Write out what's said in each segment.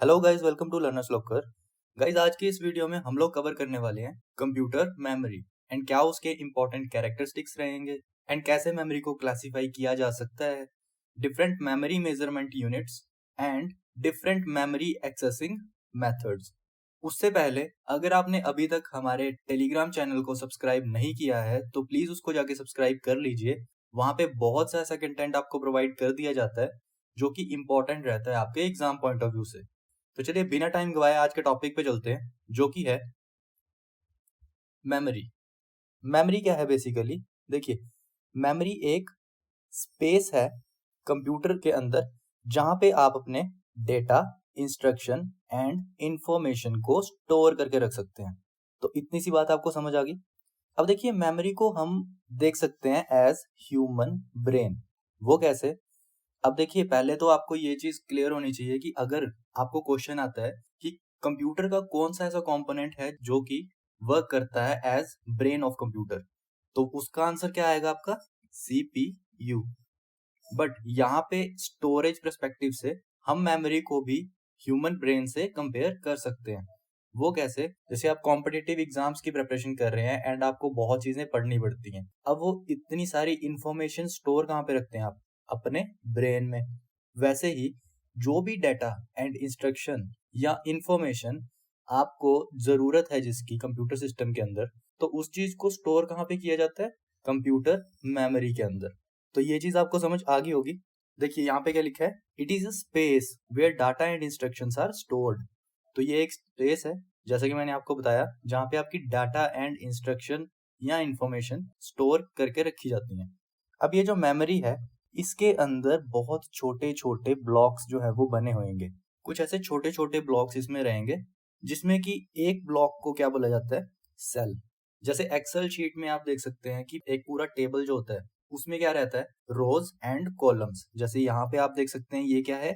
Hello guys, welcome to learners locker. Guys, आज की इस वीडियो में हम लोग कवर करने वाले हैं कंप्यूटर मेमोरी एंड क्या उसके इंपॉर्टेंट कैरेक्टरिस्टिक्स रहेंगे एंड कैसे मेमोरी को क्लासिफाई किया जा सकता है, different memory measurement units and different memory accessing methods. उससे पहले अगर आपने अभी तक हमारे टेलीग्राम चैनल को सब्सक्राइब नहीं किया है तो प्लीज उसको जाके सब्सक्राइब कर लीजिए। वहां पे बहुत सा ऐसा कंटेंट आपको प्रोवाइड कर दिया जाता है जो कि इंपॉर्टेंट रहता है आपके एग्जाम पॉइंट ऑफ व्यू से। तो चलिए बिना टाइम गवाए आज के टॉपिक पे चलते हैं, जो कि है मेमोरी। मेमोरी क्या है बेसिकली? देखिए, मेमोरी एक स्पेस है कंप्यूटर के अंदर जहां पे आप अपने डेटा, इंस्ट्रक्शन एंड इंफॉर्मेशन को स्टोर करके रख सकते हैं। तो इतनी सी बात आपको समझ आ गई। अब देखिए, मेमोरी को हम देख सकते हैं एज ह्यूमन ब्रेन। वो कैसे? अब देखिए, पहले तो आपको ये चीज क्लियर होनी चाहिए कि अगर आपको क्वेश्चन आता है कि कंप्यूटर का कौन सा ऐसा कंपोनेंट है जो कि वर्क करता है एज ब्रेन ऑफ कंप्यूटर, तो उसका आंसर क्या आएगा आपका? सीपीयू। बट यहाँ पे स्टोरेज पर्सपेक्टिव से हम मेमोरी को भी ह्यूमन ब्रेन से कंपेयर कर सकते हैं। वो कैसे? जैसे आप कॉम्पिटिटिव एग्जाम्स की प्रिपरेशन कर रहे हैं एंड आपको बहुत चीजें पढ़नी पड़ती हैं। अब वो इतनी सारी इंफॉर्मेशन स्टोर कहाँ पे रखते हैं आप? अपने ब्रेन में। वैसे ही जो भी डेटा एंड इंस्ट्रक्शन या इंफॉर्मेशन आपको जरूरत है जिसकी कंप्यूटर सिस्टम के अंदर, तो उस चीज को स्टोर कहाँ पे किया जाता है? कंप्यूटर मेमोरी के अंदर। तो ये चीज आपको समझ आ गई होगी। देखिए यहाँ पे क्या लिखा है, it is a space where data and instructions are stored. तो ये एक स्पेस है, जैसा कि मैंने आपको बताया, जहाँ पे आपकी डाटा एंड इंस्ट्रक्शन या इंफॉर्मेशन स्टोर करके रखी जाती हैं। अब ये जो मेमोरी है, इसके अंदर बहुत छोटे छोटे ब्लॉक्स जो है वो बने होंगे। कुछ ऐसे छोटे छोटे ब्लॉक्स इसमें रहेंगे जिसमें कि एक ब्लॉक को क्या बोला जाता है? सेल। जैसे एक्सेल शीट में आप देख सकते हैं कि एक पूरा टेबल जो होता है उसमें क्या रहता है? रोज एंड कॉलम्स। जैसे यहाँ पे आप देख सकते हैं ये क्या है?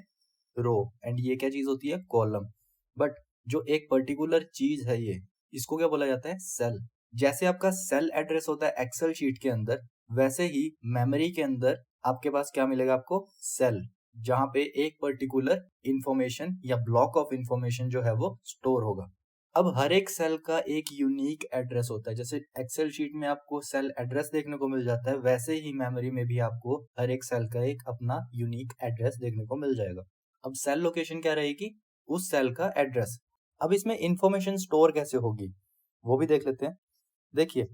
रो। एंड ये क्या चीज होती है? कॉलम। बट जो एक पर्टिकुलर चीज है ये, इसको क्या बोला जाता है? सेल। जैसे आपका सेल एड्रेस होता है एक्सेल शीट के अंदर, वैसे ही मेमोरी के अंदर आपके पास क्या मिलेगा आपको? सेल। जहां पे एक पर्टिकुलर इंफॉर्मेशन या ब्लॉक ऑफ इंफॉर्मेशन जो है वो स्टोर होगा। अब हर एक सेल का एक यूनिक एड्रेस होता है। जैसे एक्सेल शीट में आपको सेल एड्रेस देखने को मिल जाता है, वैसे ही मेमोरी में भी आपको हर एक सेल का एक अपना यूनिक एड्रेस देखने को मिल जाएगा। अब सेल लोकेशन क्या रहेगी? उस सेल का एड्रेस। अब इसमें इंफॉर्मेशन स्टोर कैसे होगी वो भी देख लेते हैं। देखिए,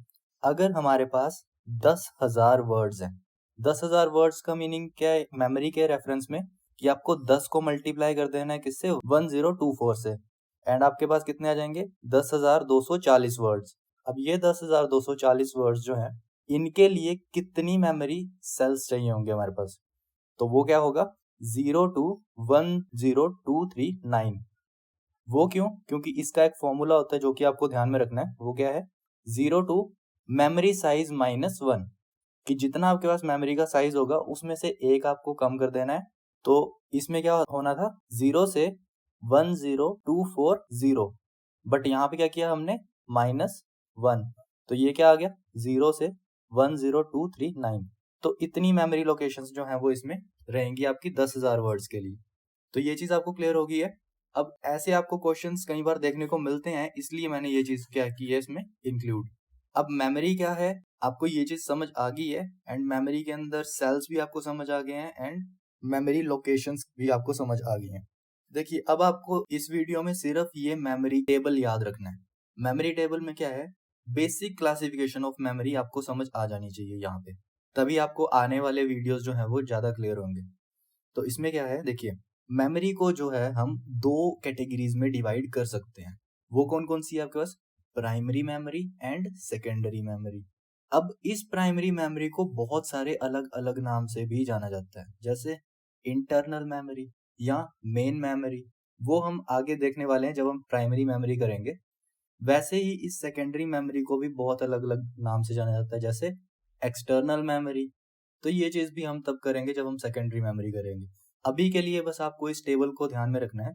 अगर हमारे पास 10,000 वर्ड्स हैं, 10,000 वर्ड्स का मीनिंग क्या है मेमोरी के रेफरेंस में? कि आपको 10 को मल्टीप्लाई कर देना है किससे? 1024 से। एंड आपके पास कितने आ जाएंगे? 10,240 वर्ड्स। अब ये 10,240 वर्ड्स जो हैं, इनके लिए कितनी मेमोरी सेल्स चाहिए होंगे हमारे पास? तो वो क्या होगा? 0 to 10239। वो क्यों? क्योंकि इसका एक फॉर्मूला होता है जो कि आपको ध्यान में रखना है। वो क्या है? 0 to मेमोरी साइज -1। कि जितना आपके पास मेमोरी का साइज होगा उसमें से एक आपको कम कर देना है। तो इसमें क्या होना था? 0 से 10240। बट यहाँ पे क्या किया हमने? -1। तो ये क्या आ गया? 0 से 10239। तो इतनी मेमोरी लोकेशंस जो हैं वो इसमें रहेंगी आपकी 10,000 वर्ड्स के लिए। तो ये चीज आपको क्लियर होगी है। अब ऐसे आपको क्वेश्चंस कई बार देखने को मिलते हैं, इसलिए मैंने ये चीज क्या की है इसमें इंक्लूड। अब मेमोरी क्या है, आपको ये चीज समझ आ गई है एंड मेमोरी के अंदर सेल्स भी आपको समझ आ गए हैं एंड मेमोरी लोकेशंस भी आपको समझ आ गई हैं। देखिए, अब आपको इस वीडियो में सिर्फ ये मेमोरी टेबल याद रखना है। मेमोरी टेबल में क्या है? बेसिक क्लासिफिकेशन ऑफ मेमोरी आपको समझ आ जानी चाहिए यहाँ पे, तभी आपको आने वाले वीडियोस जो हैं वो ज्यादा क्लियर होंगे। तो इसमें क्या है, देखिए, मेमोरी को जो है हम दो कैटेगरीज में डिवाइड कर सकते हैं। वो कौन कौन सी है आपके पास? Primary memory and secondary memory. अब इस प्राइमरी मेमोरी को बहुत सारे अलग अलग नाम से भी जाना जाता है, जैसे इंटरनल मेमोरी या मेन मेमोरी। वो हम आगे देखने वाले हैं जब हम प्राइमरी मेमोरी करेंगे। वैसे ही इस सेकेंडरी मेमोरी को भी बहुत अलग अलग नाम से जाना जाता है, जैसे एक्सटर्नल मेमोरी। तो ये चीज भी हम तब करेंगे जब हम सेकेंडरी मेमोरी करेंगे। अभी के लिए बस आपको इस टेबल को ध्यान में रखना है।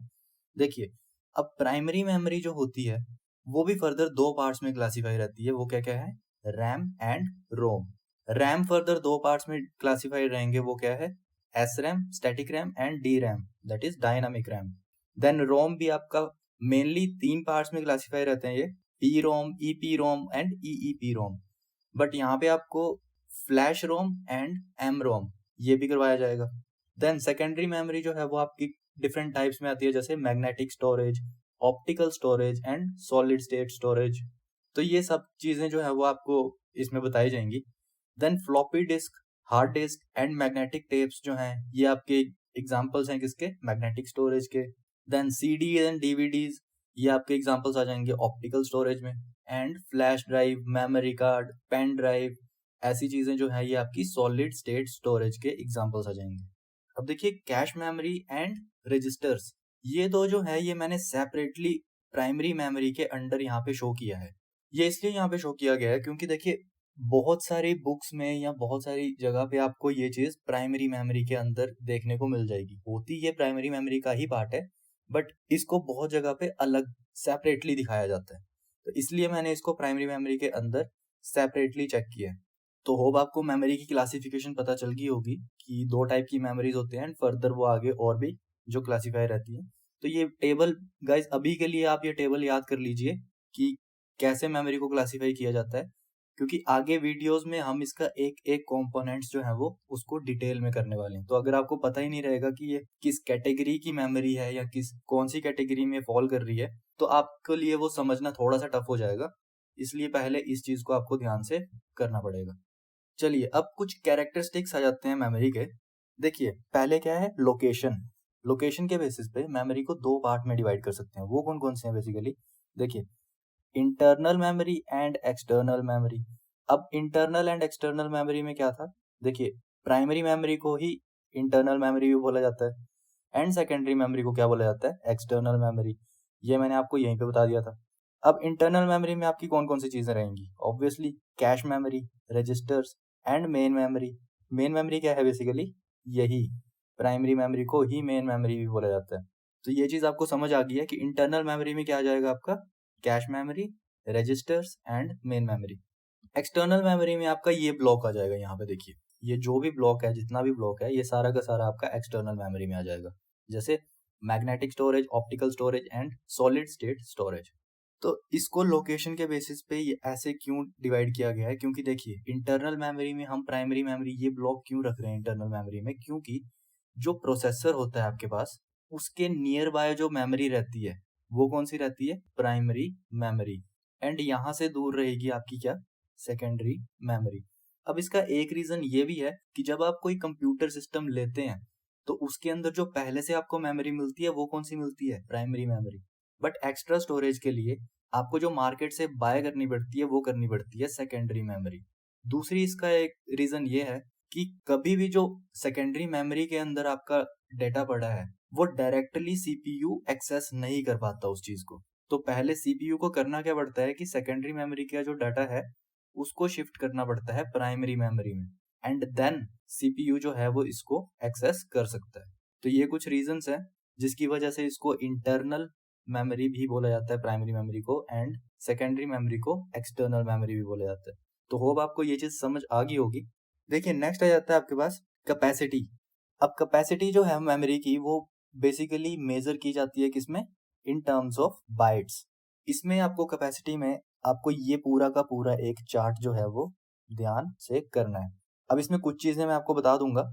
देखिए, अब प्राइमरी मेमोरी जो होती है वो भी फर्दर दो पार्ट्स में क्लासिफाई रहती है। वो क्या क्या है? RAM and ROM. RAM further दो पार्ट्स में क्लासिफाइड रहेंगे। वो क्या है? S RAM, static RAM and D RAM, that is dynamic RAM. Then ROM भी आपका मेनली 3 पार्ट्स में क्लासीफाई रहते हैं, ये P ROM, EP ROM and EEP ROM. But यहाँ पे आपको flash ROM and M ROM ये भी करवाया जाएगा। देन सेकेंडरी मेमोरी जो है वो आपकी डिफरेंट टाइप्स में आती है, जैसे magnetic storage, optical storage and solid state storage. तो ये सब चीजें जो है वो आपको इसमें बताई जाएंगी। Then floppy disk, hard disk and magnetic tapes जो हैं ये आपके एग्जांपल्स हैं किसके, मैग्नेटिक स्टोरेज के। देन सीडी एंड डीवीडीज ये आपके एग्जांपल्स आ जाएंगे ऑप्टिकल स्टोरेज में। And flash drive, memory card, pen drive, ऐसी चीजें जो है ये आपकी सॉलिड स्टेट स्टोरेज के एग्जांपल्स आ जाएंगे। अब देखिए कैश मेमोरी एंड रजिस्टर्स, ये दो जो है ये मैंने सेपरेटली प्राइमरी मेमोरी के अंडर यहाँ पे शो किया है। ये इसलिए यहाँ पे शो किया गया है क्योंकि देखिए बहुत सारी बुक्स में या बहुत सारी जगह पे आपको ये चीज प्राइमरी मेमोरी के अंदर देखने को मिल जाएगी, होती ये प्राइमरी मेमोरी का ही पार्ट है, बट इसको बहुत जगह पे अलग सेपरेटली दिखाया जाता है। तो इसलिए मैंने इसको प्राइमरी मेमोरी के अंदर सेपरेटली चेक किया है। तो होप आपको मेमोरी की क्लासिफिकेशन पता चल गई होगी कि 2 टाइप की मेमोरीज होते हैं एंड फर्दर वो आगे और भी जो क्लासीफाई रहती है। तो ये टेबल गाइस अभी के लिए आप ये टेबल याद कर लीजिए कि कैसे मेमोरी को क्लासीफाई किया जाता है, क्योंकि आगे वीडियोस में हम इसका एक एक कंपोनेंट्स जो है वो उसको डिटेल में करने वाले हैं। तो अगर आपको पता ही नहीं रहेगा कि ये किस कैटेगरी की मेमोरी है या किस कौन सी कैटेगरी में फॉल कर रही है, तो आपके लिए वो समझना थोड़ा सा टफ हो जाएगा। इसलिए पहले इस चीज को आपको ध्यान से करना पड़ेगा। चलिए अब कुछ कैरेक्टरिस्टिक्स आ जाते हैं मेमोरी के। देखिए पहले क्या है, लोकेशन। लोकेशन के बेसिस पे मेमोरी को 2 पार्ट में डिवाइड कर सकते हैं। वो कौन कौन से हैं बेसिकली, देखिए internal memory and external memory. अब इंटरनल एंड एक्सटर्नल मेमोरी में क्या था, देखिए प्राइमरी मेमोरी को ही इंटरनल मेमोरी भी बोला जाता है एंड सेकेंडरी मेमोरी को क्या बोला जाता है, एक्सटर्नल मेमोरी। ये मैंने आपको यहीं पे बता दिया था। अब इंटरनल मेमोरी में आपकी कौन कौन सी चीजें रहेंगी, obviously cache memory, registers and main memory. Main memory क्या है बेसिकली, यही प्राइमरी मेमोरी को ही मेन मेमोरी भी बोला जाता है। तो ये चीज आपको समझ आ गई है कि इंटरनल मेमोरी में क्या आ जाएगा आपका, cache memory, registers and main memory. External memory में आपका ये ब्लॉक आ जाएगा, यहाँ पे देखिए ये जो भी ब्लॉक है, जितना भी ब्लॉक है, ये सारा का सारा आपका एक्सटर्नल मेमोरी में आ जाएगा, जैसे magnetic storage, optical storage and solid state storage. तो इसको लोकेशन के बेसिस पे ये ऐसे क्यों डिवाइड किया गया है, क्योंकि देखिए इंटरनल मेमोरी में हम प्राइमरी मेमोरी ये ब्लॉक क्यों रख रहे हैं इंटरनल मेमोरी में, क्योंकि जो प्रोसेसर होता है आपके पास उसके नियर बाय जो मेमोरी रहती है वो कौन सी रहती है, प्राइमरी मेमोरी, एंड यहाँ से दूर रहेगी आपकी क्या, सेकेंडरी मेमोरी। अब इसका एक रीजन ये भी है कि जब आप कोई कंप्यूटर सिस्टम लेते हैं तो उसके अंदर जो पहले से आपको मेमोरी मिलती है वो कौन सी मिलती है, primary memory. But extra storage के लिए आपको जो मार्केट से बाय करनी पड़ती है वो करनी पड़ती है सेकेंडरी मेमोरी। दूसरी इसका एक रीजन ये है कि कभी भी जो सेकेंडरी मेमोरी के अंदर आपका डेटा पड़ा है वो डायरेक्टली सीपीयू एक्सेस नहीं कर पाता उस चीज को। तो पहले सीपीयू को करना क्या पड़ता है कि सेकेंडरी मेमोरी का जो डाटा है उसको शिफ्ट करना पड़ता है प्राइमरी मेमोरी में, एंड देन सीपीयू जो है वो इसको एक्सेस कर सकता है। तो ये कुछ रीजंस हैं जिसकी वजह से इसको इंटरनल मेमोरी भी बोला जाता है प्राइमरी मेमोरी को, एंड सेकेंडरी मेमोरी को एक्सटर्नल मेमोरी भी बोला जाता है। तो होप आपको ये चीज समझ आ गई होगी। देखिए नेक्स्ट आ जाता है आपके पास कैपेसिटी। अब कैपेसिटी जो है मेमोरी की वो बेसिकली मेजर की जाती है किसमें, इन टर्म्स ऑफ बाइट्स। इसमें आपको कैपेसिटी में आपको ये पूरा का पूरा एक चार्ट जो है वो ध्यान से करना है। अब इसमें कुछ चीजें मैं आपको बता दूंगा,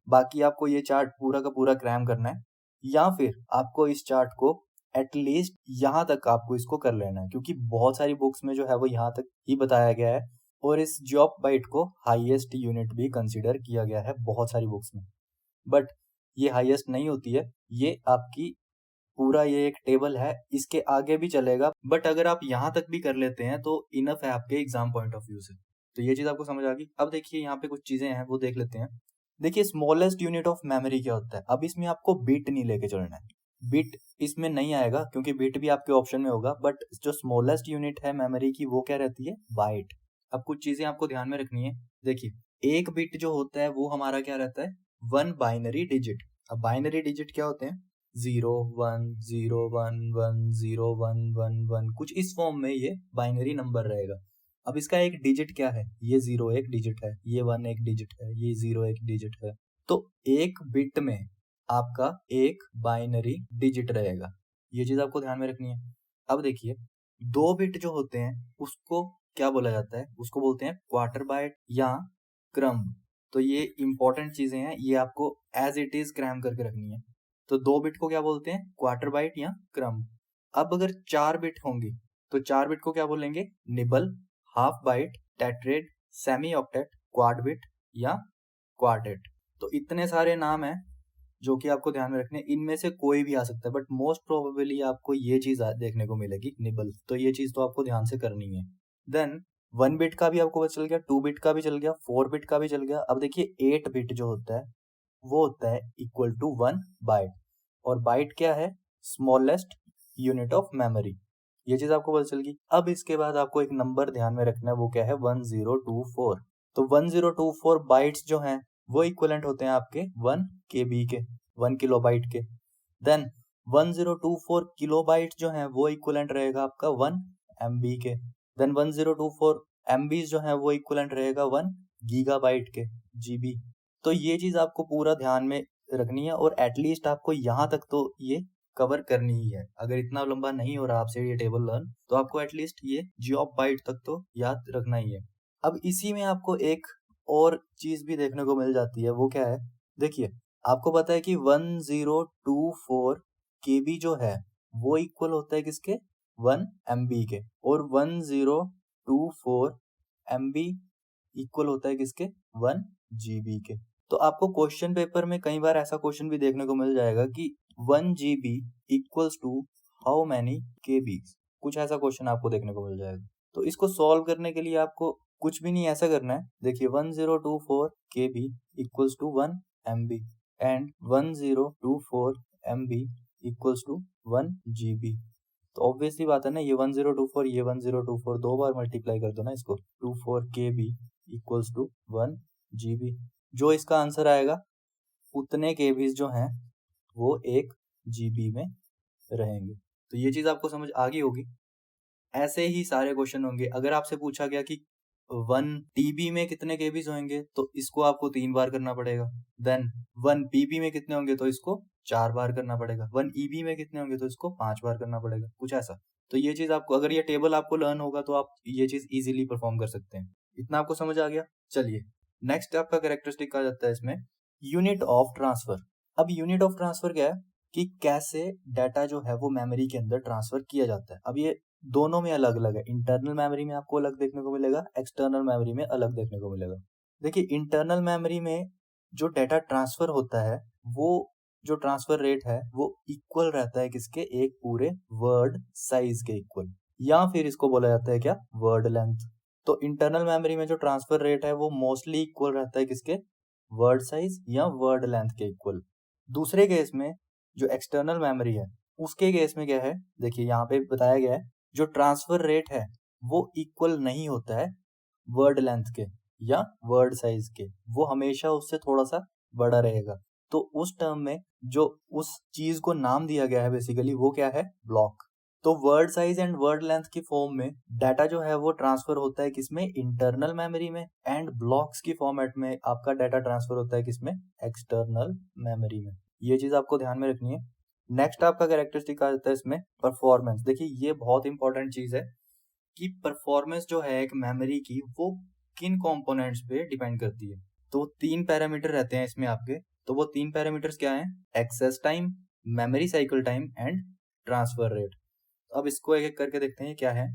बाकी आपको ये चार्ट पूरा का पूरा क्रैम करना है, या फिर आपको इस चार्ट को एटलीस्ट यहाँ तक आपको इसको कर लेना है, क्योंकि बहुत सारी बुक्स में जो है वो यहाँ तक ही बताया गया है, और इस जॉब बाइट को हाईएस्ट यूनिट भी कंसिडर किया गया है बहुत सारी बुक्स में। बट ये हाईएस्ट नहीं होती है, ये आपकी पूरा ये एक टेबल है, इसके आगे भी चलेगा, बट अगर आप यहाँ तक भी कर लेते हैं तो इनफ है आपके एग्जाम पॉइंट ऑफ व्यू से। तो ये चीज आपको समझ आ गई। अब देखिए यहाँ पे कुछ चीजें हैं वो देख लेते हैं। देखिए स्मॉलेस्ट यूनिट ऑफ मेमोरी क्या होता है। अब इसमें आपको बिट नहीं लेके चलना है, बिट इसमें नहीं आएगा क्योंकि बिट भी आपके ऑप्शन में होगा, बट जो स्मॉलेस्ट यूनिट है मेमोरी की वो क्या रहती है, बाइट। अब कुछ चीजें आपको ध्यान में रखनी है। देखिए एक बिट जो होता है वो हमारा क्या रहता है, 1 बाइनरी डिजिट। अब बाइनरी डिजिट क्या होते हैं, 0 1 0 1 1 0 1 1 1, कुछ इस फॉर्म में ये बाइनरी नंबर रहेगा। अब इसका एक डिजिट क्या है, ये 0 एक डिजिट है, ये 1 एक डिजिट है, ये 0 एक डिजिट है। तो एक बिट में आपका एक बाइनरी डिजिट रहेगा। ये चीज आपको ध्यान में रखनी है। अब देखिए 2 बिट जो होते हैं उसको क्या बोला जाता है, उसको बोलते हैं क्वार्टर बाइट या क्रम्ब। तो ये इंपॉर्टेंट चीजें हैं, ये आपको एज इट इज क्रैम करके रखनी है। तो 2 बिट को क्या बोलते हैं, क्वार्टर बाइट या क्रम्ब। अब अगर 4 बिट होंगे तो 4 बिट को क्या बोलेंगे, nibble, half byte, tetrade, semi octet, quad bit या क्वार्टेट। तो इतने सारे नाम हैं जो कि आपको ध्यान में रखने, इनमें से कोई भी आ सकता है, बट मोस्ट प्रोबेबली आपको ये चीज देखने को मिलेगी, निबल। तो ये चीज तो आपको ध्यान से करनी है। देन 1 बिट का भी आपको पता चल गया, 2 बिट का भी चल गया, 4 बिट का भी चल गया। अब देखिए 8 बिट जो होता है वो होता है इक्वल टू 1 बाइट। और बाइट क्या है, स्मॉलेस्ट यूनिट ऑफ मेमोरी। ये चीज आपको पता चल गई। अब इसके बाद आपको एक नंबर ध्यान में रखना है, वो क्या है, 1024। तो 1024 बाइट्स जो हैं वो इक्वलेंट होते हैं आपके 1 KB के, 1 किलोबाइट के। देन 1024 किलोबाइट जो हैं वो इक्वलेंट रहेगा आपका 1 MB के। देन 1024 MB जो है वो इक्वलेंट रहेगा 1 गीगाबाइट के, GB। तो ये चीज आपको पूरा ध्यान में रखनी है, और एटलीस्ट आपको यहाँ तक तो ये कवर करनी ही है। अगर इतना लंबा नहीं हो रहा आपसे ये टेबल लर्न, तो आपको एटलीस्ट ये जियोप बाइट तक तो याद रखना ही है। अब इसी में आपको एक और चीज भी देखने को मिल जाती है, वो क्या है, देखिए आपको पता है कि 1024 KB जो है वो इक्वल होता है किसके, 1 MB के। और 1024 MB इक्वल होता है किसके, 1 GB के। तो आपको क्वेश्चन पेपर में कई बार ऐसा क्वेश्चन भी देखने को मिल जाएगा कि 1 GB equals to how many KB। कुछ ऐसा क्वेश्चन आपको देखने को मिल जाएगा। तो इसको सॉल्व करने के लिए आपको कुछ भी नहीं ऐसा करना है। देखिए 1024 KB equals to 1 MB and 1024 MB equals to 1 GB। तो ऑब्वियसली बात है ना, ये 1024 ये 1024 दो बार मल्टीप्लाई कर दो ना इसको, 24 KB इक्वल्स टू 1 GB। जो इसका आंसर आएगा उतने केबीज जो हैं वो 1 GB में रहेंगे। तो ये चीज आपको समझ आ गई होगी। ऐसे ही सारे क्वेश्चन होंगे। अगर आपसे पूछा गया कि 1 TB में कितने केबीज होंगे, तो इसको आपको 3 बार करना पड़ेगा। देन 1 PB में कितने होंगे, तो इसको 4 बार करना पड़ेगा। 1 EB में कितने होंगे, तो इसको 5 बार करना पड़ेगा, कुछ ऐसा। तो ये चीज आपको, अगर ये टेबल आपको लर्न होगा तो आप ये चीज इजीली परफॉर्म कर सकते हैं। इतना आपको समझ आ गया। चलिए नेक्स्ट आपका कैरेक्टरिस्टिक आ जाता है इसमें, यूनिट ऑफ ट्रांसफर। अब यूनिट ऑफ ट्रांसफर क्या है कि कैसे डाटा जो है वो मेमोरी के अंदर ट्रांसफर किया जाता है। अब ये दोनों में अलग अलग है। इंटरनल मेमोरी में आपको अलग देखने को मिलेगा, एक्सटर्नल मेमोरी में अलग देखने को मिलेगा। देखिए इंटरनल मेमोरी में जो डाटा ट्रांसफर होता है, वो जो ट्रांसफर रेट है वो इक्वल रहता है किसके, एक पूरे वर्ड साइज के इक्वल, या फिर इसको बोला जाता है क्या, वर्ड लेंथ। तो इंटरनल मेमोरी में जो ट्रांसफर रेट है वो मोस्टली इक्वल रहता है किसके, वर्ड साइज या वर्ड लेंथ के इक्वल। दूसरे केस में जो एक्सटर्नल मेमोरी है उसके केस में क्या है, देखिए यहाँ पे बताया गया है, जो ट्रांसफर रेट है वो इक्वल नहीं होता है वर्ड लेंथ के या वर्ड साइज के, वो हमेशा उससे थोड़ा सा बड़ा रहेगा। तो उस टर्म में जो उस चीज को नाम दिया गया है बेसिकली वो क्या है, ब्लॉक। तो word size and word length की फॉर्म में डाटा जो है वो ट्रांसफर होता है किसमें, इंटरनल मेमोरी में, एंड ब्लॉक्स की फॉर्मेट में आपका डाटा ट्रांसफर होता है किसमें, एक्सटर्नल मेमोरी में। ये चीज आपको ध्यान में रखनी है। नेक्स्ट आपका कैरेक्टरिस्टिक आ जाता है इसमें परफॉर्मेंस। देखिए ये बहुत इंपॉर्टेंट चीज है कि परफॉर्मेंस जो है एक मेमोरी की वो किन कंपोनेंट्स पे डिपेंड करती है। तो 3 पैरामीटर रहते हैं इसमें आपके। तो वो 3 पैरामीटर्स क्या हैं, access time, memory cycle time and transfer rate. अब इसको एक एक करके देखते हैं क्या है।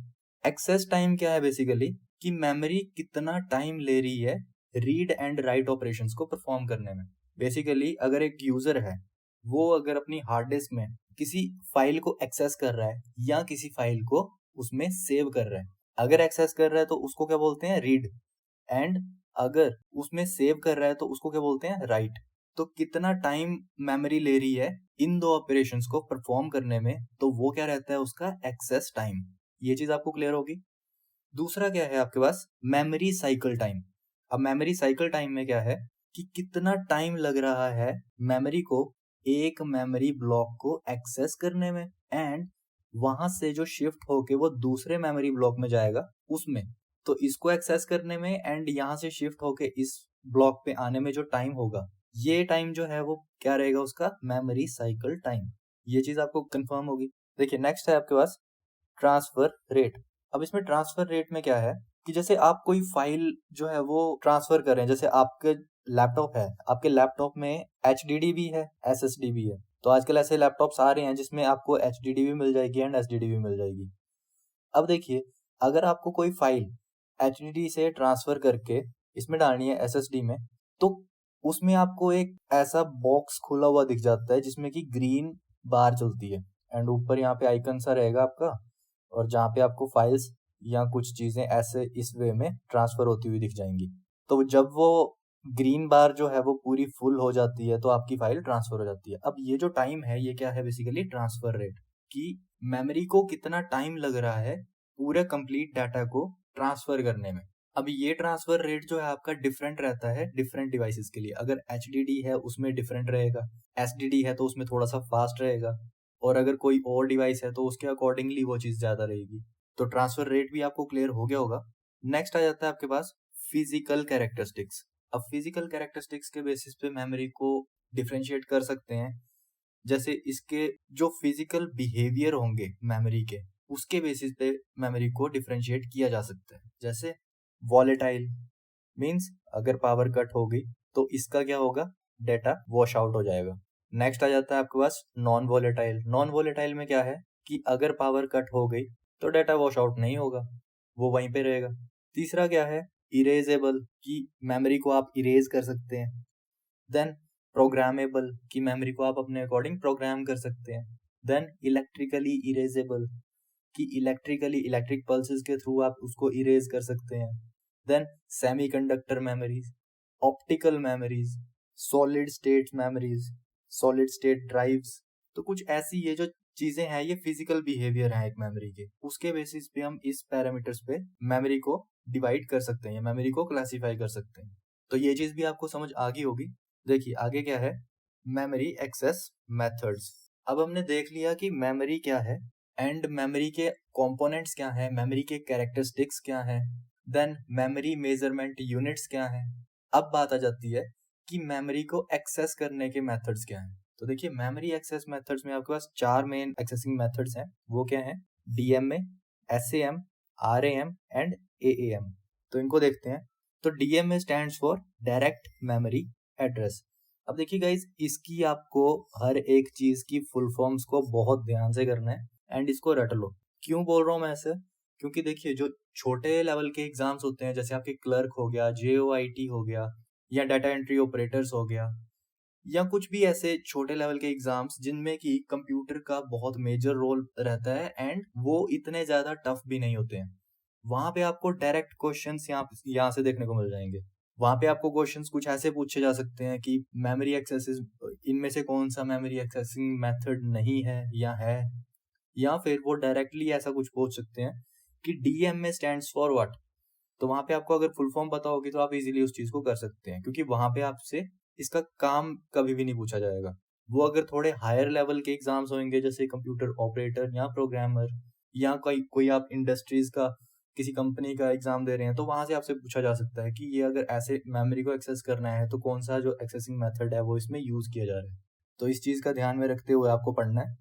एक्सेस टाइम क्या है, बेसिकली कि मेमोरी कितना टाइम ले रही है रीड एंड राइट ऑपरेशंस को परफॉर्म करने में। बेसिकली अगर एक यूजर है वो अगर अपनी हार्ड डिस्क में किसी फाइल को एक्सेस कर रहा है या किसी फाइल को उसमें सेव कर रहा है, अगर एक्सेस कर रहा है तो उसको क्या बोलते हैं, रीड, एंड अगर उसमें सेव कर रहा है तो उसको क्या बोलते हैं, राइट। तो कितना टाइम मेमोरी ले रही है इन दो ऑपरेशंस को परफॉर्म करने में, तो वो क्या रहता है उसका एक्सेस टाइम। ये चीज आपको क्लियर होगी। दूसरा क्या है आपके पास, मेमोरी साइकिल टाइम। अब मेमोरी साइकिल टाइम में क्या है कि कितना टाइम लग रहा है मेमोरी को एक मेमोरी ब्लॉक को एक्सेस करने में, एंड वहां से जो शिफ्ट होके वो दूसरे मेमोरी ब्लॉक में जाएगा उसमें। तो इसको एक्सेस करने में एंड यहाँ से शिफ्ट होके इस ब्लॉक पे आने में जो टाइम होगा, ये टाइम जो है वो क्या रहेगा उसका, मेमोरी साइकिल टाइम। ये चीज आपको कंफर्म होगी। देखिए नेक्स्ट है आपके पास ट्रांसफर रेट। अब इसमें ट्रांसफर रेट में क्या है कि जैसे आप कोई फाइल जो है वो ट्रांसफर कर रहे हैं, जैसे आपके लैपटॉप है, आपके लैपटॉप में HDD भी है, SSD भी है। तो आजकल ऐसे लैपटॉप्स आ रहे हैं जिसमें आपको HDD भी मिल जाएगी एंड SSD भी मिल जाएगी। अब देखिए अगर आपको कोई फाइल HDD से ट्रांसफर करके इसमें डालनी है SSD में, तो उसमें आपको एक ऐसा बॉक्स खुला हुआ दिख जाता है जिसमें कि ग्रीन बार चलती है एंड ऊपर यहाँ पे आइकन सा रहेगा आपका, और जहाँ पे आपको फाइल्स या कुछ चीजें ऐसे इस वे में ट्रांसफर होती हुई दिख जाएंगी। तो जब वो ग्रीन बार जो है वो पूरी फुल हो जाती है तो आपकी फाइल ट्रांसफर हो जाती है। अब ये जो टाइम है ये क्या है, बेसिकली ट्रांसफर रेट, कि मेमोरी को कितना टाइम लग रहा है पूरे कंप्लीट डाटा को ट्रांसफर करने में। अब ये ट्रांसफर रेट जो है आपका डिफरेंट रहता है डिफरेंट डिवाइसेस के लिए। अगर HDD है उसमें डिफरेंट रहेगा, SSD है तो उसमें थोड़ा सा फास्ट रहेगा, और अगर कोई और डिवाइस है तो उसके अकॉर्डिंगली वो चीज ज्यादा रहेगी। तो ट्रांसफर रेट भी आपको क्लियर हो गया होगा। नेक्स्ट आ जाता है आपके पास फिजिकल कैरेक्टरिस्टिक्स। अब फिजिकल कैरेक्टरिस्टिक्स के बेसिस पे मेमोरी को डिफरेंशिएट कर सकते हैं। जैसे इसके जो फिजिकल बिहेवियर होंगे मेमोरी के, उसके बेसिस पे मेमोरी को डिफरेंशिएट किया जा सकता है। जैसे वॉलेटाइल मींस अगर पावर कट हो गई तो इसका क्या होगा, डेटा वॉश आउट हो जाएगा। नेक्स्ट आ जाता है आपके पास नॉन वॉलेटाइल। नॉन वॉलेटाइल में क्या है कि अगर पावर कट हो गई तो डेटा वॉश आउट नहीं होगा, वो वहीं पे रहेगा। तीसरा क्या है, इरेजेबल, कि मेमोरी को आप इरेज कर सकते हैं। देन प्रोग्रामेबल, कि मेमोरी को आप अपने अकॉर्डिंग प्रोग्राम कर सकते हैं। देन इलेक्ट्रिकली इरेजेबल, कि इलेक्ट्रिकली इलेक्ट्रिक पल्सेस के थ्रू आप उसको इरेज कर सकते हैं। Then semiconductor memories, optical memories, solid state memories, solid state drives. तो कुछ ऐसी ये जो चीजें हैं ये फिजिकल बिहेवियर है एक मेमोरी के, उसके बेसिस पे हम इस पैरामीटर्स पे मेमोरी को डिवाइड कर सकते हैं, मेमोरी को क्लासिफाई कर सकते हैं। तो ये चीज भी आपको समझ आ गई होगी। देखिए आगे क्या है, मेमोरी एक्सेस मेथड्स। अब हमने देख लिया कि मेमोरी क्या है एंड मेमोरी के कंपोनेंट्स क्या हैं, मेमोरी के कैरेक्टरिस्टिक्स क्या हैं, देन मेमोरी मेजरमेंट यूनिट्स क्या हैं। अब बात आ जाती है कि मेमोरी को एक्सेस करने के मेथड्स क्या हैं। तो देखिए मेमोरी एक्सेस मेथड्स में आपके पास 4 मेन एक्सेसिंग मेथड्स हैं। वो क्या हैं, DMA, SAM, RAM and AAM। तो इनको देखते हैं। तो DMA stands for direct memory address. अब देखिए गाइज इसकी आपको हर एक चीज की फुल फॉर्म्स को बहुत ध्यान से करना है एंड इसको रट लो। क्यों बोल रहा हूँ मैं ऐसे, क्योंकि देखिए जो छोटे लेवल के एग्जाम्स होते हैं जैसे आपके क्लर्क हो गया, JOIT हो गया, या डाटा एंट्री ऑपरेटर्स हो गया, या कुछ भी ऐसे छोटे लेवल के एग्जाम्स जिनमें कि कंप्यूटर का बहुत मेजर रोल रहता है एंड वो इतने ज्यादा टफ भी नहीं होते हैं, वहां पे आपको डायरेक्ट क्वेश्चंस यहाँ से देखने को मिल जाएंगे। वहां पे आपको क्वेश्चंस कुछ ऐसे पूछे जा सकते हैं कि मेमोरी एक्सेस इनमें से कौन सा मेमोरी एक्सेसिंग मेथड नहीं है या है, या फिर वो डायरेक्टली ऐसा कुछ पूछ सकते हैं कि DMA स्टैंड्स फॉर व्हाट। तो वहां पे आपको अगर फुल फॉर्म पता होगी तो आप इजीली उस चीज को कर सकते हैं, क्योंकि वहां पे आपसे इसका काम कभी भी नहीं पूछा जाएगा। वो अगर थोड़े हायर लेवल के एग्जाम्स होंगे जैसे कंप्यूटर ऑपरेटर या प्रोग्रामर, या कोई कोई आप इंडस्ट्रीज का किसी कंपनी का एग्जाम दे रहे हैं, तो वहां से आपसे पूछा जा सकता है कि ये अगर ऐसे मेमोरी को एक्सेस करना है तो कौन सा जो एक्सेसिंग मेथड है वो इसमें यूज किया जा रहा है। तो इस चीज का ध्यान में रखते हुए आपको पढ़ना है।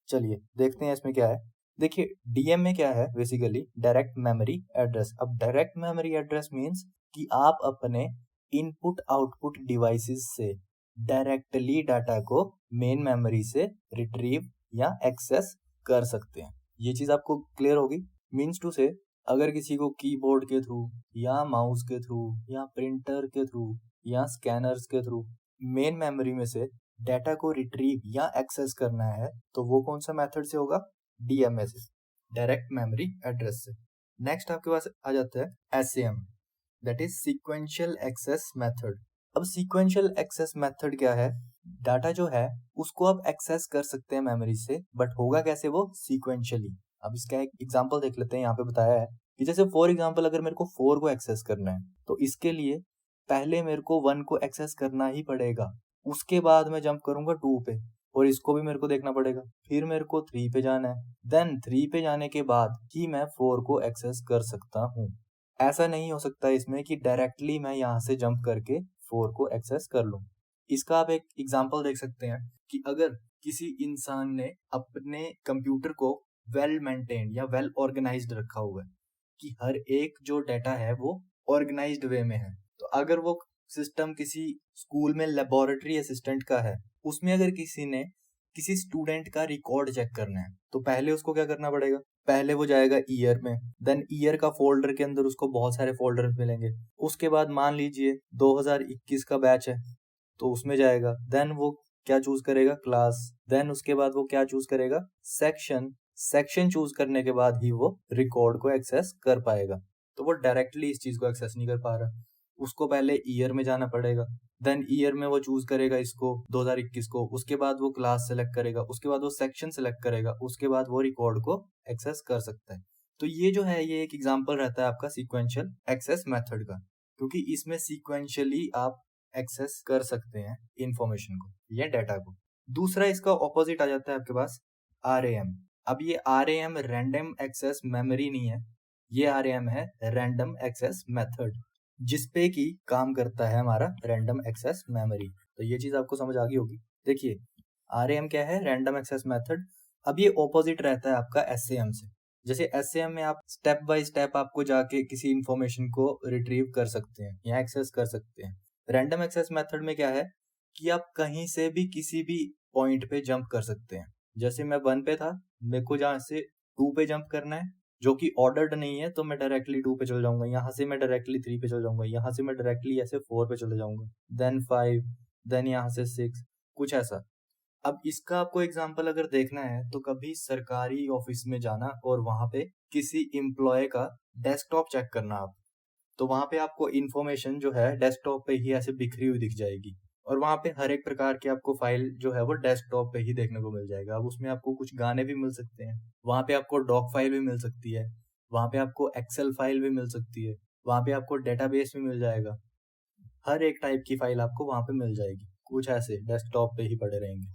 चलिए देखते हैं इसमें क्या है। देखिए DMA क्या है, बेसिकली डायरेक्ट मेमोरी एड्रेस। अब डायरेक्ट मेमोरी एड्रेस मींस कि आप अपने इनपुट आउटपुट डिवाइसेस से डायरेक्टली डाटा को मेन मेमोरी से रिट्रीव या एक्सेस कर सकते हैं। ये चीज आपको क्लियर होगी। मींस टू से अगर किसी को कीबोर्ड के थ्रू या माउस के थ्रू या प्रिंटर के थ्रू या स्कैनर्स के थ्रू मेन मेमोरी में से डाटा को रिट्रीव या एक्सेस करना है तो वो कौन सा मेथड से होगा, DMA से, डायरेक्ट मेमोरी एड्रेस से। नेक्स्ट आपके पास आ जाता है SAM, that is sequential access method. अब सीक्वेंशियल एक्सेस मेथड क्या है, डाटा जो है उसको आप एक्सेस कर सकते हैं मेमोरी से, बट होगा कैसे, वो सीक्वेंशियली। अब इसका एक एग्जांपल देख लेते हैं। यहाँ पे बताया है कि जैसे फॉर एग्जांपल अगर मेरे को 4 को एक्सेस करना है तो इसके लिए पहले मेरे को 1 को एक्सेस करना ही पड़ेगा, उसके बाद मैं जंप करूंगा 2 पे, और इसको भी मेरे को देखना पड़ेगा, फिर मेरे को 3 पे जाना है, देन 3 पे जाने के बाद ही मैं 4 को एक्सेस कर सकता हूँ। ऐसा नहीं हो सकता इसमें कि डायरेक्टली मैं यहाँ से जंप करके 4 को एक्सेस कर लूँ। इसका आप एक एग्जांपल देख सकते हैं कि अगर किसी इंसान ने अपने कंप्यूटर को वेल मेंटेन्ड या वेल ऑर्गेनाइज्ड रखा हुआ है कि हर एक जो डाटा है वो ऑर्गेनाइज्ड वे में है। तो अगर वो सिस्टम किसी स्कूल में लेबोरेटरी असिस्टेंट का है, उसमें अगर किसी ने किसी स्टूडेंट का रिकॉर्ड चेक करना है तो पहले उसको क्या करना पड़ेगा, पहले वो जाएगा ईयर में, देन ईयर का फोल्डर के अंदर उसको बहुत सारे फोल्डर मिलेंगे। उसके बाद मान लीजिए 2021 का बैच है तो उसमें जाएगा, देन वो क्या चूज करेगा, क्लास, देन उसके बाद वो क्या चूज करेगा, सेक्शन, सेक्शन चूज करने के बाद ही वो रिकॉर्ड को एक्सेस कर पाएगा। तो वो डायरेक्टली इस चीज को एक्सेस नहीं कर पा रहा, उसको पहले ईयर में जाना पड़ेगा, देन ईयर में वो चूज करेगा इसको 2021 को, उसके बाद वो क्लास सेलेक्ट करेगा, उसके बाद वो सेक्शन सेलेक्ट करेगा, उसके बाद वो रिकॉर्ड को एक्सेस कर सकता है। तो ये जो है ये एक एग्जांपल रहता है आपका सीक्वेंशियल एक्सेस मेथड का, क्योंकि इसमें सीक्वेंशियली आप एक्सेस कर सकते हैं इंफॉर्मेशन को या डाटा को। दूसरा इसका ऑपोजिट आ जाता है आपके पास RAM। अब ये RAM रैंडम एक्सेस मेमोरी नहीं है, ये RAM है रैंडम एक्सेस मेथड, जिसपे की काम करता है हमारा रैंडम एक्सेस मेमोरी। तो ये चीज आपको समझ आ गई होगी। देखिए RAM क्या है, रैंडम एक्सेस मेथड। अब ये ऑपोजिट रहता है आपका SAM से। जैसे SAM में आप स्टेप बाय स्टेप आपको जाके किसी इंफॉर्मेशन को रिट्रीव कर सकते हैं या एक्सेस कर सकते हैं। रैंडम एक्सेस मेथड में क्या है कि आप कहीं से भी किसी भी पॉइंट पे जंप कर सकते हैं। जैसे मैं 1 पे था, मेरे को जहाँ से 2 पे जंप करना है जो कि ऑर्डर्ड नहीं है, तो मैं डायरेक्टली 2 पे चल जाऊंगा, यहाँ से मैं डायरेक्टली 3 पे चल जाऊंगा, यहाँ से मैं डायरेक्टली ऐसे 4 पे चले जाऊंगा, देन 5, देन यहाँ से 6, कुछ ऐसा। अब इसका आपको एग्जाम्पल अगर देखना है तो कभी सरकारी ऑफिस में जाना और वहां पे किसी एम्प्लॉय का डेस्कटॉप चेक करना आप, तो वहां पे आपको इन्फॉर्मेशन जो है डेस्कटॉप पे ही ऐसे बिखरी हुई दिख जाएगी, और वहां पे हर एक प्रकार की आपको फाइल जो है वो डेस्कटॉप पे ही देखने को मिल जाएगा। अब उसमें आपको कुछ गाने भी मिल सकते हैं, वहां पे आपको डॉक फाइल भी मिल सकती है, वहां पे आपको एक्सेल फाइल भी मिल सकती है, वहां पे आपको डेटाबेस भी मिल जाएगा, हर एक टाइप की फाइल आपको वहां पे मिल जाएगी। कुछ ऐसे डेस्कटॉप पे ही पड़े रहेंगे।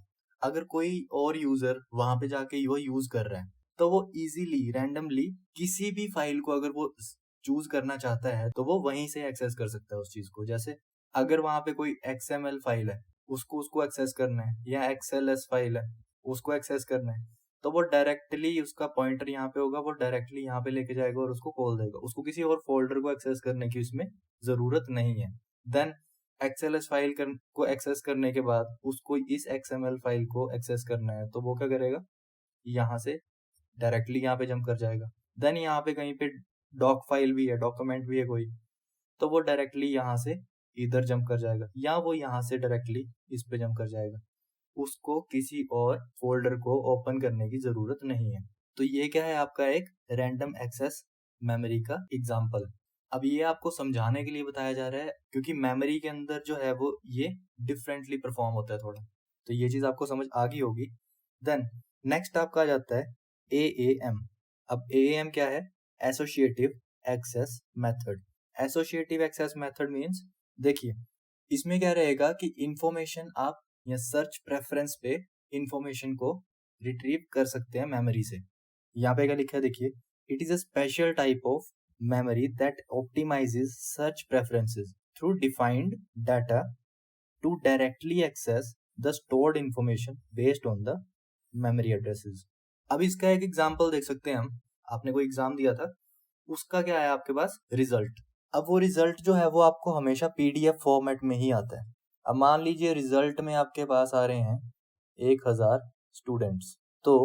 अगर कोई और यूजर वहां पे जाके वो यूज कर रहा है तो वो इजीली रैंडमली किसी भी फाइल को अगर वो चूज करना चाहता है तो वो वहीं से एक्सेस कर सकता है उस चीज को। जैसे अगर वहां पे कोई XML फाइल है, उसको एक्सेस करना है, या XLS फाइल है उसको एक्सेस करना है, तो वो डायरेक्टली उसका पॉइंटर यहाँ पे होगा, वो डायरेक्टली यहाँ पे लेके जाएगा और उसको खोल देगा। उसको किसी और फोल्डर को एक्सेस करने की उसमें जरूरत नहीं है। देन XLS फाइल को एक्सेस करने के बाद उसको इस XML फाइल को एक्सेस करना है, तो वो क्या करेगा, यहाँ से डायरेक्टली यहाँ पे जंप कर जाएगा। देन यहाँ पे कहीं पे डॉक फाइल भी है, डॉक्यूमेंट भी है कोई, तो वो डायरेक्टली यहाँ से इधर जंप कर जाएगा, या वो यहाँ से डायरेक्टली इस पे जंप कर जाएगा। उसको किसी और फोल्डर को ओपन करने की जरूरत नहीं है। तो ये क्या है, आपका एक रैंडम एक्सेस मेमोरी का एग्जाम्पल। अब ये आपको समझाने के लिए बताया जा रहा है क्योंकि मेमोरी के अंदर जो है वो ये डिफरेंटली परफॉर्म होता है थोड़ा। तो ये चीज आपको समझ आ गई होगी। देन नेक्स्ट आपका आ जाता है AAM। अब AAM क्या है, associative access method. Associative access method means, देखिए इसमें क्या रहेगा कि इंफॉर्मेशन आप या सर्च प्रेफरेंस पे इंफॉर्मेशन को रिट्रीव कर सकते हैं मेमोरी से। यहाँ पे क्या लिखा है देखिए, it is a special type of memory that optimizes search preferences through defined data to directly access the stored information based on the memory addresses। अब इसका एक एग्जांपल देख सकते हैं हम। आपने कोई एग्जाम दिया था, उसका क्या है आपके पास रिजल्ट। अब वो रिजल्ट जो है वो आपको हमेशा PDF फॉर्मेट में ही आता है। अब मान लीजिए रिजल्ट में आपके पास आ रहे हैं 1000 स्टूडेंट्स, तो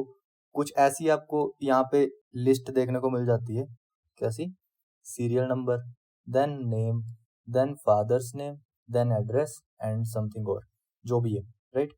कुछ ऐसी आपको यहाँ पे लिस्ट देखने को मिल जाती है। कैसी, serial number, then name, then father's name, then address and something और जो भी है, राइट।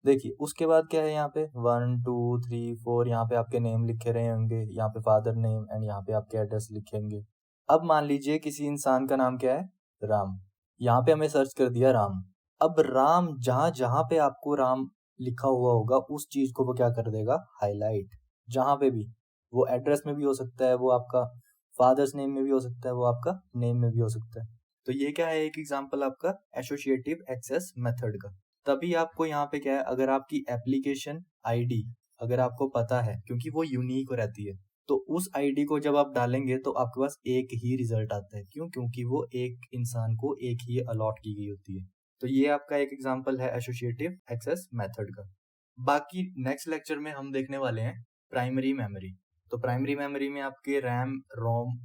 देखिए उसके बाद क्या है, यहाँ पे 1 2 3 4 यहाँ पे आपके नेम लिखे रहे होंगे, यहाँ पे फादर नेम एंड यहाँ पे आपके एड्रेस लिखेंगे। अब मान लीजिए किसी इंसान का नाम क्या है, राम। यहाँ पे हमें सर्च कर दिया राम। अब राम जहां जहां पे आपको राम लिखा हुआ होगा उस चीज को वो क्या कर देगा, हाईलाइट। जहां पे भी वो एड्रेस में भी हो सकता है, वो आपका फादर्स नेम में भी हो सकता है, वो आपका नेम में भी हो सकता है। तो ये क्या है, एक एग्जांपल आपका एसोसिएटिव एक्सेस मेथड का। तभी आपको यहाँ पे क्या है, अगर आपकी एप्लीकेशन आईडी अगर आपको पता है, क्योंकि वो यूनिक रहती है, तो उस आईडी को जब आप डालेंगे तो आपके पास एक ही रिजल्ट आता है। क्यों, क्योंकि वो एक इंसान को एक ही अलॉट की गई होती है। तो ये आपका एक एग्जांपल है एसोसिएटिव एक्सेस मेथड का। बाकी नेक्स्ट लेक्चर में हम देखने वाले हैं प्राइमरी मेमोरी। तो प्राइमरी मेमोरी में आपके RAM, ROM,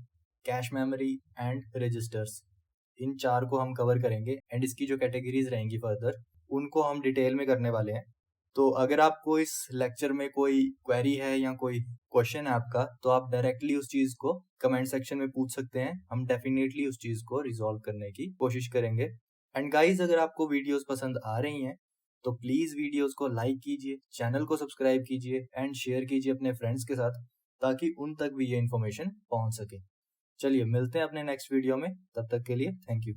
cache memory and registers, इन चार को हम कवर करेंगे एंड इसकी जो कैटेगरीज रहेंगी फर्दर उनको हम डिटेल में करने वाले हैं। तो अगर आपको इस लेक्चर में कोई क्वेरी है या कोई क्वेश्चन है आपका, तो आप डायरेक्टली उस चीज को कमेंट सेक्शन में पूछ सकते हैं। हम डेफिनेटली उस चीज को रिजॉल्व करने की कोशिश करेंगे। एंड गाइज, अगर आपको वीडियोस पसंद आ रही हैं तो प्लीज वीडियोस को लाइक कीजिए, चैनल को सब्सक्राइब कीजिए एंड शेयर कीजिए अपने फ्रेंड्स के साथ, ताकि उन तक भी ये इन्फॉर्मेशन पहुंच सके। चलिए मिलते हैं अपने नेक्स्ट वीडियो में, तब तक के लिए थैंक यू।